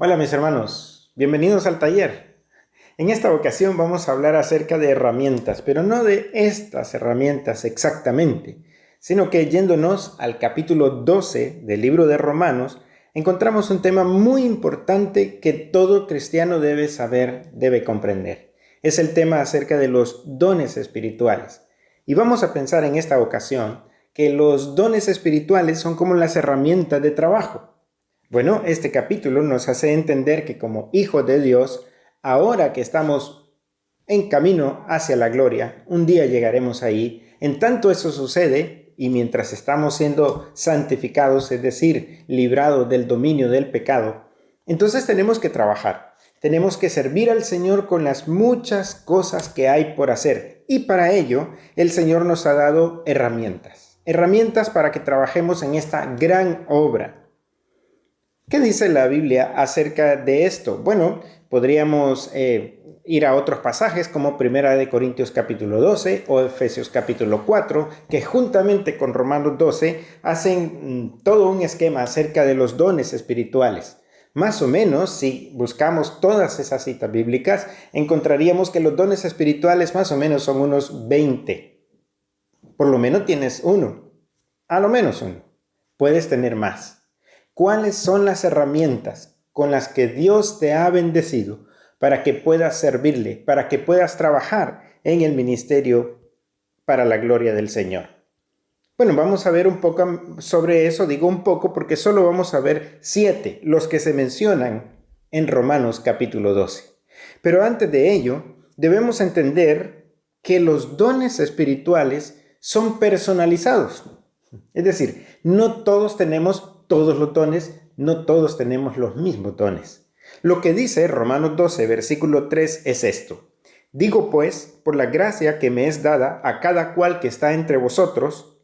Hola mis hermanos, bienvenidos al taller. En esta ocasión vamos a hablar acerca de herramientas, pero no de estas herramientas exactamente, sino que yéndonos al capítulo 12 del libro de Romanos, encontramos un tema muy importante que todo cristiano debe saber, debe comprender. Es el tema acerca de los dones espirituales. Y vamos a pensar en esta ocasión que los dones espirituales son como las herramientas de trabajo. Bueno, este capítulo nos hace entender que como hijos de Dios, ahora que estamos en camino hacia la gloria, un día llegaremos ahí. En tanto eso sucede, y mientras estamos siendo santificados, es decir, librados del dominio del pecado, entonces tenemos que trabajar. Tenemos que servir al Señor con las muchas cosas que hay por hacer. Y para ello, el Señor nos ha dado herramientas. Herramientas para que trabajemos en esta gran obra. ¿Qué dice la Biblia acerca de esto? Bueno, podríamos ir a otros pasajes como 1 Corintios capítulo 12 o Efesios capítulo 4, que juntamente con Romanos 12 hacen todo un esquema acerca de los dones espirituales. Más o menos, si buscamos todas esas citas bíblicas, encontraríamos que los dones espirituales más o menos son unos 20. Por lo menos tienes uno, a lo menos uno. Puedes tener más. ¿Cuáles son las herramientas con las que Dios te ha bendecido para que puedas servirle, para que puedas trabajar en el ministerio para la gloria del Señor? Bueno, vamos a ver un poco sobre eso. Digo un poco porque solo vamos a ver 7, los que se mencionan en Romanos capítulo 12. Pero antes de ello, debemos entender que los dones espirituales son personalizados. Es decir, no todos tenemos todos los dones, no todos tenemos los mismos dones. Lo que dice Romanos 12, versículo 3 es esto. Digo pues, por la gracia que me es dada a cada cual que está entre vosotros,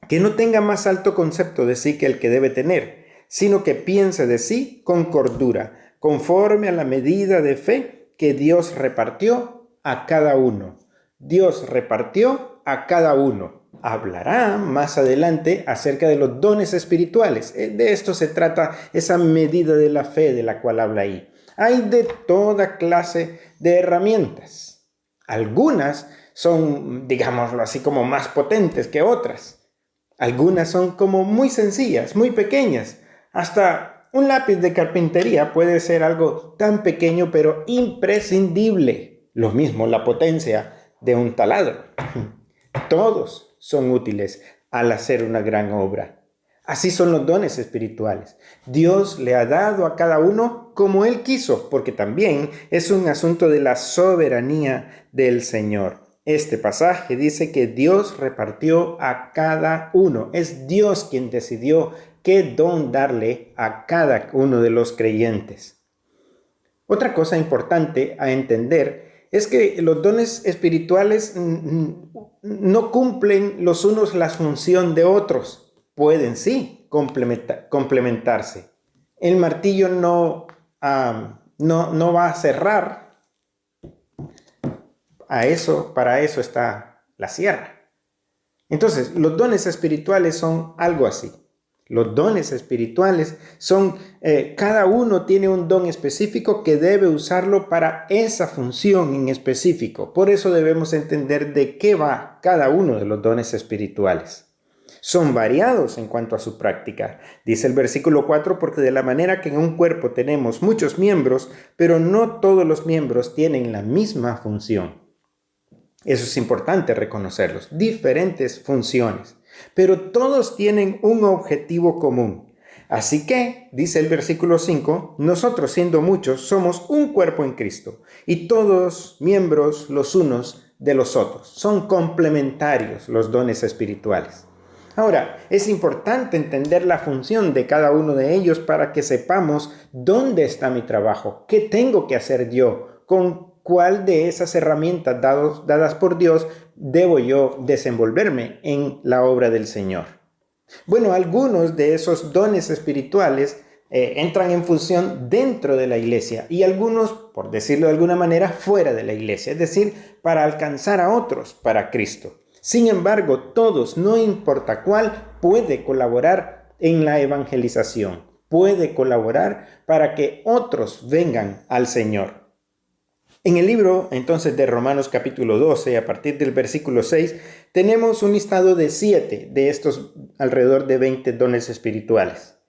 que no tenga más alto concepto de sí que el que debe tener, sino que piense de sí con cordura, conforme a la medida de fe que Dios repartió a cada uno. Dios repartió a cada uno. Hablará más adelante acerca de los dones espirituales. De esto se trata esa medida de la fe de la cual habla ahí. Hay de toda clase de herramientas. Algunas son, digámoslo así, como más potentes que otras. Algunas son como muy sencillas, muy pequeñas. Hasta un lápiz de carpintería puede ser algo tan pequeño pero imprescindible. Lo mismo la potencia de un taladro. Todos son útiles al hacer una gran obra. Así son los dones espirituales. Dios le ha dado a cada uno como Él quiso, porque también es un asunto de la soberanía del Señor. Este pasaje dice que Dios repartió a cada uno. Es Dios quien decidió qué don darle a cada uno de los creyentes. Otra cosa importante a entender es que los dones espirituales no cumplen los unos la función de otros. Pueden sí complementarse. El martillo no va a cerrar. Para eso está la sierra. Entonces, los dones espirituales son algo así. Los dones espirituales son, cada uno tiene un don específico que debe usarlo para esa función en específico. Por eso debemos entender de qué va cada uno de los dones espirituales. Son variados en cuanto a su práctica. Dice el versículo 4, porque de la manera que en un cuerpo tenemos muchos miembros, pero no todos los miembros tienen la misma función. Eso es importante reconocerlos. Diferentes funciones. Pero todos tienen un objetivo común. Así que, dice el versículo 5, nosotros siendo muchos somos un cuerpo en Cristo y todos miembros los unos de los otros. Son complementarios los dones espirituales. Ahora, es importante entender la función de cada uno de ellos para que sepamos dónde está mi trabajo, qué tengo que hacer yo, con cuál de esas herramientas dadas por Dios debo yo desenvolverme en la obra del Señor. Bueno, algunos de esos dones espirituales entran en función dentro de la iglesia y algunos, por decirlo de alguna manera, fuera de la iglesia, es decir, para alcanzar a otros para Cristo. Sin embargo, todos, no importa cuál, puede colaborar en la evangelización. puede colaborar para que otros vengan al Señor. En el libro entonces de Romanos capítulo 12, a partir del versículo 6, tenemos un listado de 7 de estos alrededor de 20 dones espirituales.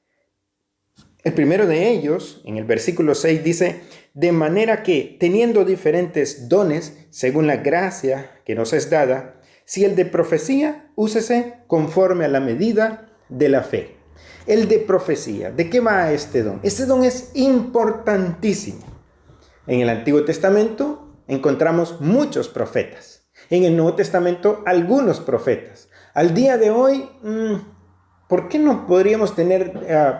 El primero de ellos, en el versículo 6, dice: de manera que, teniendo diferentes dones, según la gracia que nos es dada, si el de profecía, úsese conforme a la medida de la fe. El de profecía, ¿de qué va este don? Este don es importantísimo. En el Antiguo Testamento encontramos muchos profetas. En el Nuevo Testamento algunos profetas. Al día de hoy, ¿por qué no podríamos tener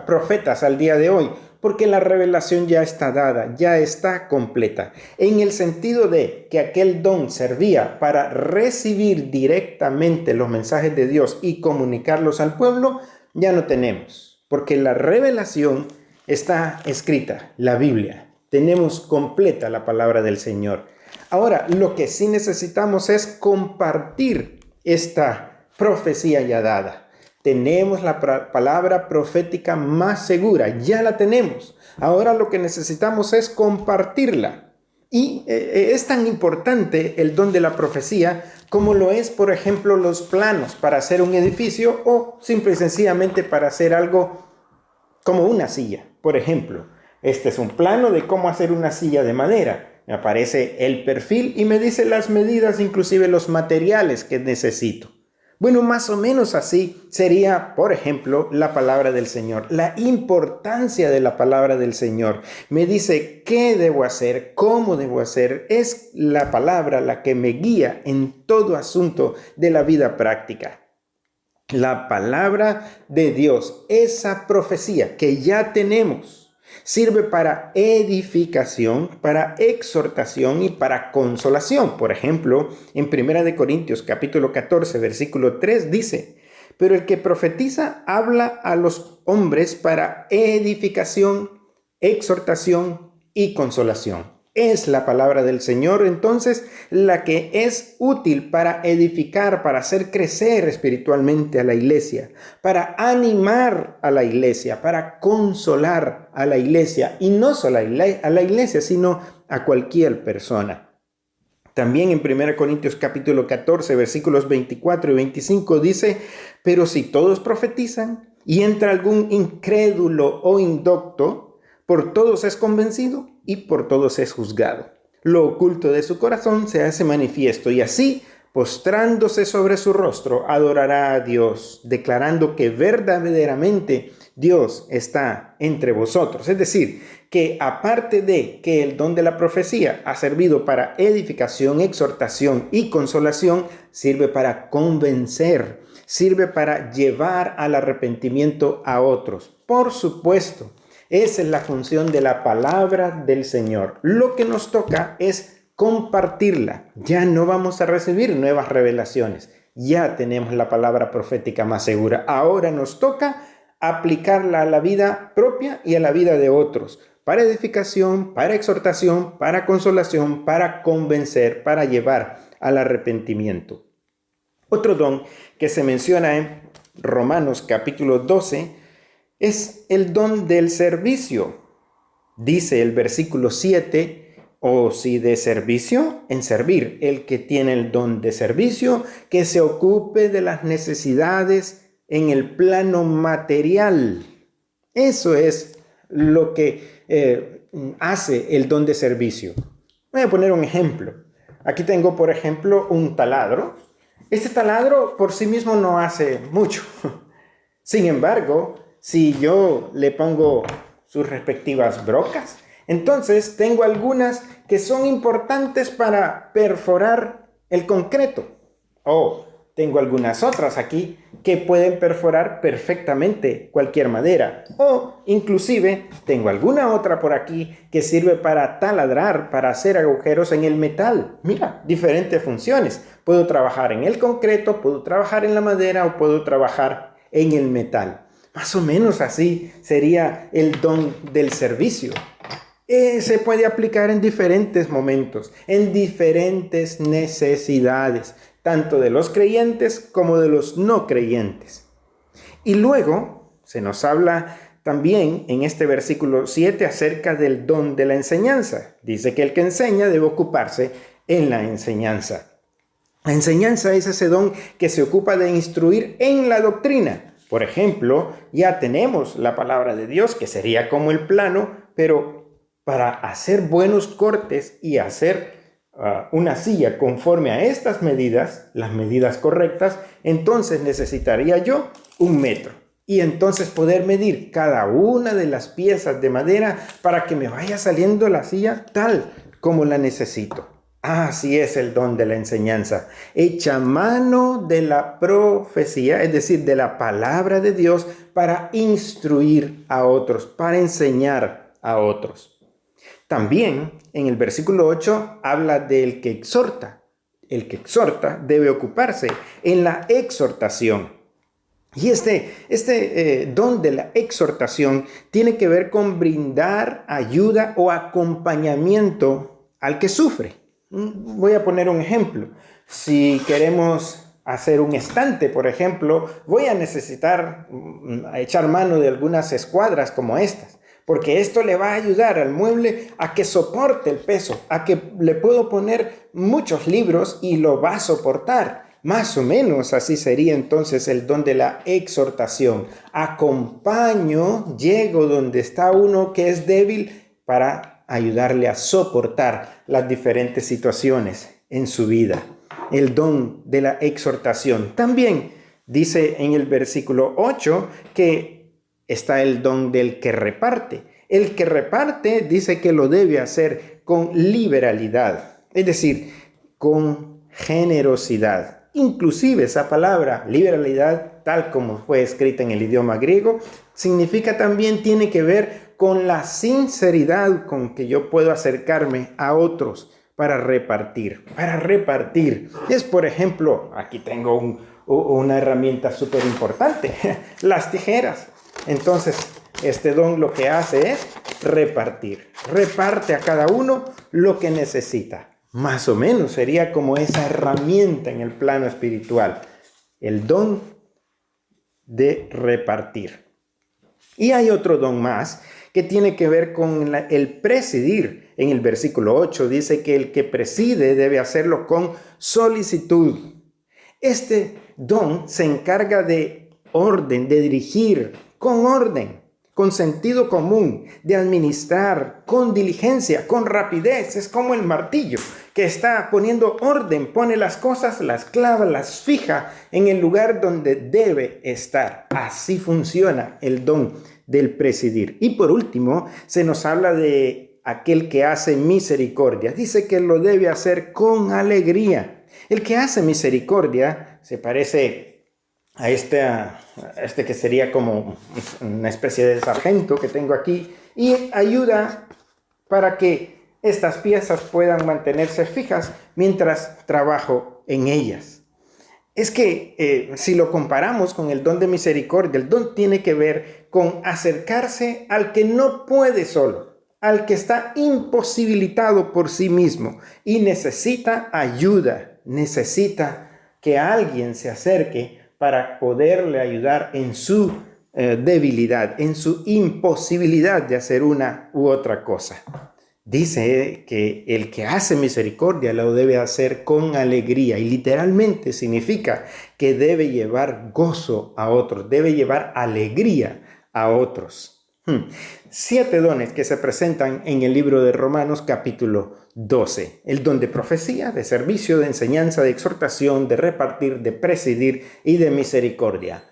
profetas al día de hoy? Porque la revelación ya está dada, ya está completa. En el sentido de que aquel don servía para recibir directamente los mensajes de Dios y comunicarlos al pueblo, ya no tenemos. Porque la revelación está escrita, la Biblia. Tenemos completa la palabra del Señor. Ahora, lo que sí necesitamos es compartir esta profecía ya dada. Tenemos la palabra profética más segura, ya la tenemos. Ahora lo que necesitamos es compartirla. Y es tan importante el don de la profecía como lo es, por ejemplo, los planos para hacer un edificio o simple y sencillamente para hacer algo como una silla, por ejemplo. Este es un plano de cómo hacer una silla de madera. Me aparece el perfil y me dice las medidas, inclusive los materiales que necesito. Bueno, más o menos así sería, por ejemplo, la palabra del Señor. La importancia de la palabra del Señor. Me dice qué debo hacer, cómo debo hacer. Es la palabra la que me guía en todo asunto de la vida práctica. La palabra de Dios, esa profecía que ya tenemos, sirve para edificación, para exhortación y para consolación. Por ejemplo, en 1 Corintios capítulo 14, versículo 3 dice: pero el que profetiza habla a los hombres para edificación, exhortación y consolación. Es la palabra del Señor, entonces, la que es útil para edificar, para hacer crecer espiritualmente a la iglesia, para animar a la iglesia, para consolar a la iglesia, y no solo a la iglesia, sino a cualquier persona. También en 1 Corintios capítulo 14, versículos 24 y 25 dice: pero si todos profetizan y entra algún incrédulo o indocto, por todos es convencido y por todos es juzgado. Lo oculto de su corazón se hace manifiesto, y así, postrándose sobre su rostro, adorará a Dios, declarando que verdaderamente Dios está entre vosotros. Es decir, que aparte de que el don de la profecía ha servido para edificación, exhortación y consolación, sirve para convencer, sirve para llevar al arrepentimiento a otros. Por supuesto, esa es la función de la palabra del Señor. Lo que nos toca es compartirla. Ya no vamos a recibir nuevas revelaciones. Ya tenemos la palabra profética más segura. Ahora nos toca aplicarla a la vida propia y a la vida de otros, para edificación, para exhortación, para consolación, para convencer, para llevar al arrepentimiento. Otro don que se menciona en Romanos capítulo 12 es el don del servicio. Dice el versículo 7: o si de servicio, en servir. El que tiene el don de servicio, que se ocupe de las necesidades en el plano material. Eso es lo que hace el don de servicio. Voy a poner un ejemplo. Aquí tengo, por ejemplo, un taladro. Este taladro por sí mismo no hace mucho. Sin embargo, si yo le pongo sus respectivas brocas, entonces tengo algunas que son importantes para perforar el concreto. O tengo algunas otras aquí que pueden perforar perfectamente cualquier madera. O inclusive tengo alguna otra por aquí que sirve para taladrar, para hacer agujeros en el metal. Mira, diferentes funciones. Puedo trabajar en el concreto, puedo trabajar en la madera o puedo trabajar en el metal. Más o menos así sería el don del servicio. Se puede aplicar en diferentes momentos, en diferentes necesidades, tanto de los creyentes como de los no creyentes. Y luego se nos habla también en este versículo 7 acerca del don de la enseñanza. Dice que el que enseña debe ocuparse en la enseñanza. La enseñanza es ese don que se ocupa de instruir en la doctrina. Por ejemplo, ya tenemos la palabra de Dios, que sería como el plano, pero para hacer buenos cortes y hacer una silla conforme a estas medidas, las medidas correctas, entonces necesitaría yo 1 metro. Y entonces poder medir cada una de las piezas de madera para que me vaya saliendo la silla tal como la necesito. Así es el don de la enseñanza, hecha mano de la profecía, es decir, de la palabra de Dios para instruir a otros, para enseñar a otros. También en el versículo 8 habla del que exhorta. El que exhorta debe ocuparse en la exhortación. Y este don de la exhortación tiene que ver con brindar ayuda o acompañamiento al que sufre. Voy a poner un ejemplo. Si queremos hacer un estante, por ejemplo, voy a necesitar echar mano de algunas escuadras como estas, porque esto le va a ayudar al mueble a que soporte el peso, a que le puedo poner muchos libros y lo va a soportar. Más o menos así sería entonces el don de la exhortación. Acompaño, llego donde está uno que es débil para ayudarle a soportar las diferentes situaciones en su vida. El don de la exhortación. También dice en el versículo 8 que está el don del que reparte. El que reparte dice que lo debe hacer con liberalidad, es decir, con generosidad. Inclusive esa palabra, liberalidad, tal como fue escrita en el idioma griego, significa también, tiene que ver con la sinceridad con que yo puedo acercarme a otros para repartir. Es, por ejemplo, aquí tengo una herramienta súper importante, las tijeras. Entonces, este don lo que hace es repartir. Reparte a cada uno lo que necesita. Más o menos sería como esa herramienta en el plano espiritual, el don de repartir. Y hay otro don más que tiene que ver con el presidir. En el versículo 8 dice que el que preside debe hacerlo con solicitud. Este don se encarga de orden, de dirigir con orden, con sentido común, de administrar con diligencia, con rapidez. Es como el martillo que está poniendo orden, pone las cosas, las clava, las fija en el lugar donde debe estar. Así funciona el don del presidir. Y por último, se nos habla de aquel que hace misericordia. Dice que lo debe hacer con alegría. El que hace misericordia se parece a este que sería como una especie de sargento que tengo aquí, y ayuda para que estas piezas puedan mantenerse fijas mientras trabajo en ellas. Es que si lo comparamos con el don de misericordia, el don tiene que ver con acercarse al que no puede solo, al que está imposibilitado por sí mismo y necesita ayuda, necesita que alguien se acerque para poderle ayudar en su debilidad, en su imposibilidad de hacer una u otra cosa. Dice que el que hace misericordia lo debe hacer con alegría, y literalmente significa que debe llevar gozo a otros, debe llevar alegría a otros. 7 dones que se presentan en el libro de Romanos capítulo 12. El don de profecía, de servicio, de enseñanza, de exhortación, de repartir, de presidir y de misericordia.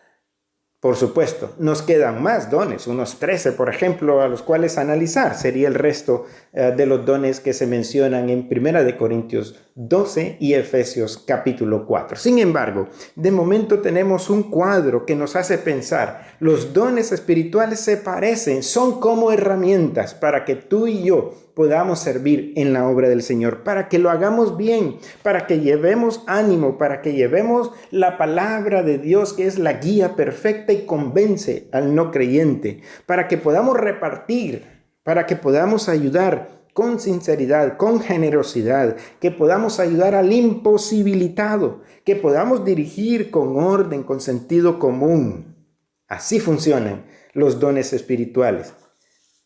Por supuesto, nos quedan más dones, unos 13, por ejemplo, a los cuales analizar. Sería el resto de los dones que se mencionan en 1 Corintios 12 y Efesios capítulo 4. Sin embargo, de momento tenemos un cuadro que nos hace pensar. Los dones espirituales se parecen, son como herramientas para que tú y yo podamos servir en la obra del Señor, para que lo hagamos bien, para que llevemos ánimo, para que llevemos la palabra de Dios, que es la guía perfecta y convence al no creyente, para que podamos repartir, para que podamos ayudar con sinceridad, con generosidad, que podamos ayudar al imposibilitado, que podamos dirigir con orden, con sentido común. Así funcionan los dones espirituales.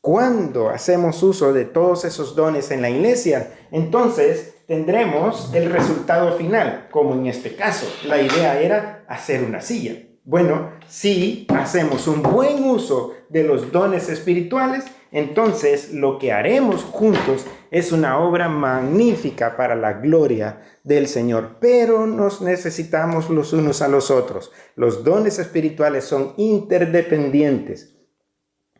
Cuando hacemos uso de todos esos dones en la iglesia, entonces tendremos el resultado final, como en este caso. La idea era hacer una silla. Bueno, si hacemos un buen uso de los dones espirituales, entonces lo que haremos juntos es una obra magnífica para la gloria del Señor. Pero nos necesitamos los unos a los otros. Los dones espirituales son interdependientes.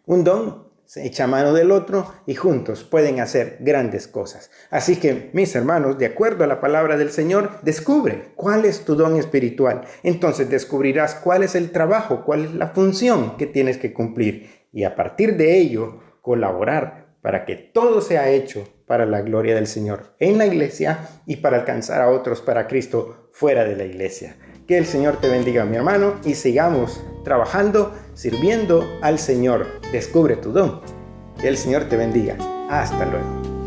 Un don se echa mano del otro y juntos pueden hacer grandes cosas. Así que, mis hermanos, de acuerdo a la palabra del Señor, descubre cuál es tu don espiritual. Entonces descubrirás cuál es el trabajo, cuál es la función que tienes que cumplir. Y a partir de ello, colaborar para que todo sea hecho para la gloria del Señor en la iglesia y para alcanzar a otros para Cristo fuera de la iglesia. Que el Señor te bendiga, mi hermano, y sigamos trabajando, sirviendo al Señor. Descubre tu don. Que el Señor te bendiga. Hasta luego.